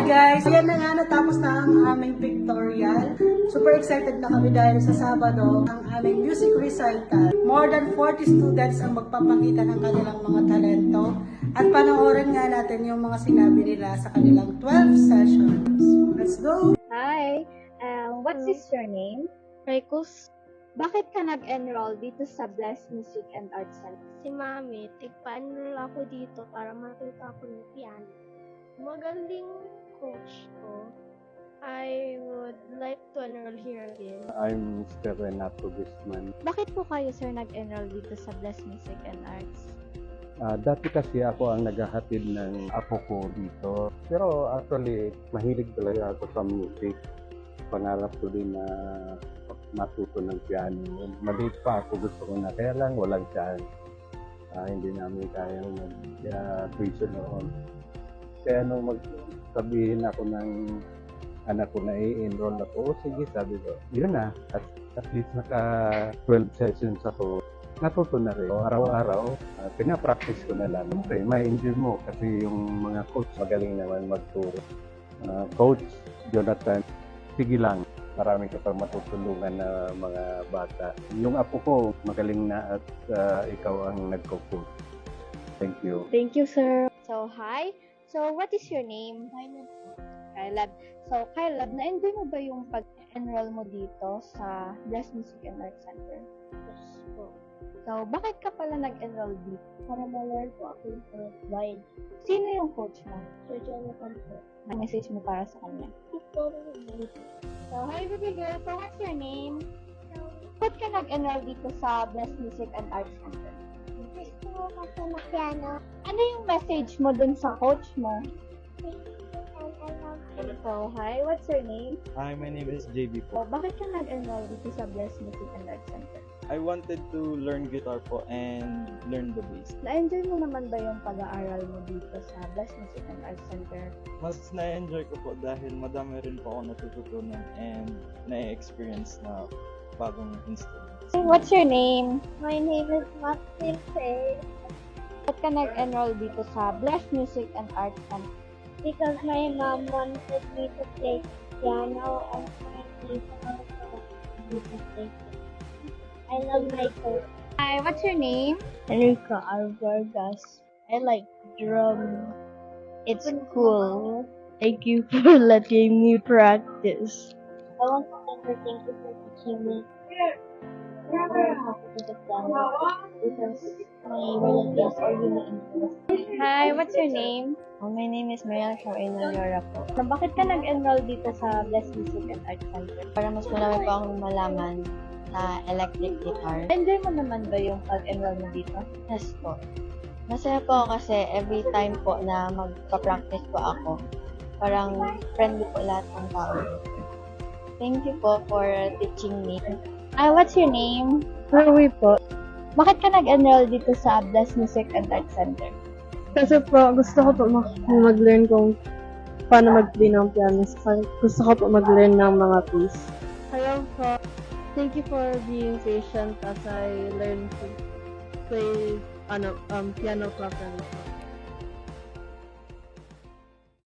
Hi guys! Yan na nga, natapos na ang aming pictorial. Super excited na kami dahil sa Sabado, ang aming music recital. More than 40 students ang magpapakita ng kanilang mga talento. At panoorin nga natin yung mga sinabi nila sa kanilang 12 sessions. Let's go! Hi, what is your name? Rekus, Bakit ka nag-enroll dito sa Blessed Music and Arts Center? si Mami, tigpa-enroll ako dito para matuto ako ng piano. Magaling coach ko. I would like to enroll here again. I'm Mr. Renato Guzman. Bakit po kayo, sir, nag-enroll dito sa Blessed Music and Arts? Dati kasi ako ang naghahatid ng apo ko dito. Pero actually, mahilig talaga ako sa music. Pangarap ko din na matuto ng piano. Maliit pa ako, gusto ko na. Kaya lang, walang chance. Hindi namin kayang mag-tuition noon. Kaya nung magsabihin ako ng anak ko na i-enroll ako, sige, sabi ko, yun na. At least naka 12 sessions ako. Natuto na rin. Araw-araw, pinapractice ko na lang. Okay, may enjoy mo kasi yung mga coach magaling naman magturo. Coach Jonathan, sige lang. Marami ka pa matutulungan na mga bata. Yung apo ko, magaling na at ikaw ang nagko-coach. Thank you. Thank you, sir. So, hi. So, what is your name? Kylab. So, Kylab, na-enjoy mo ba yung pag-enroll mo dito sa Blessed Music and Arts Center? Yes po. So, bakit ka pala nag-enroll dito? Para ma-learn po ako yung worldwide. Sino yung coach mo? Sir Jonathan po. Na-message mo para sa kanya. So, hi, baby girl. So, what's your name? Ba't ka nag-enroll dito sa Blessed Music and Arts Center? Gusto ko kasi mag-piano. Ano yung message mo dun sa coach mo? So, hi, what's your name? Hi, my name is JB So, po. bakit ka nag-enroll dito sa Blessed Music and Arts Center? I wanted to learn guitar po and learn the bass. Na-enjoy mo naman ba yung pag-aaral mo dito sa Blessed Music and Arts Center? Mas na-enjoy ko po dahil madami rin po ako natututunan and na-experience na bagong instruments. What's your name? My name is Maxine Faye. Ba't ka nag-enroll dito sa Blessed Music and Arts Center? Because my mom wanted me to play piano and my teacher wanted me to play. I love my coach. Hi, what's your name? Enrica Alvargas. I like drum. It's cool. Thank you for letting me practice. I want to thank you for teaching me how to do the piano because my relatives are really interested. Hi, what's your name? My name is Mariel Shaina Llora po. So, bakit ka nag-enroll dito sa Blessed Music and Arts Center? Para mas marami pa akong malaman sa electric guitar. Enjoy mo naman ba yung pag-enroll mo dito? Yes po. Masaya po ako kasi every time po na magpa-practice po ako, parang friendly po lahat ng tao. Thank you po for teaching me. Hi, what's your name? Harvey po. Bakit ka nag-enroll dito sa Blessed Music and Arts Center? Kasi po, gusto ko po mag-learn kung paano mag-play ng piano. Gusto ko po mag-learn ng mga keys. Hello po. Thank you for being patient as I learn to play piano properly.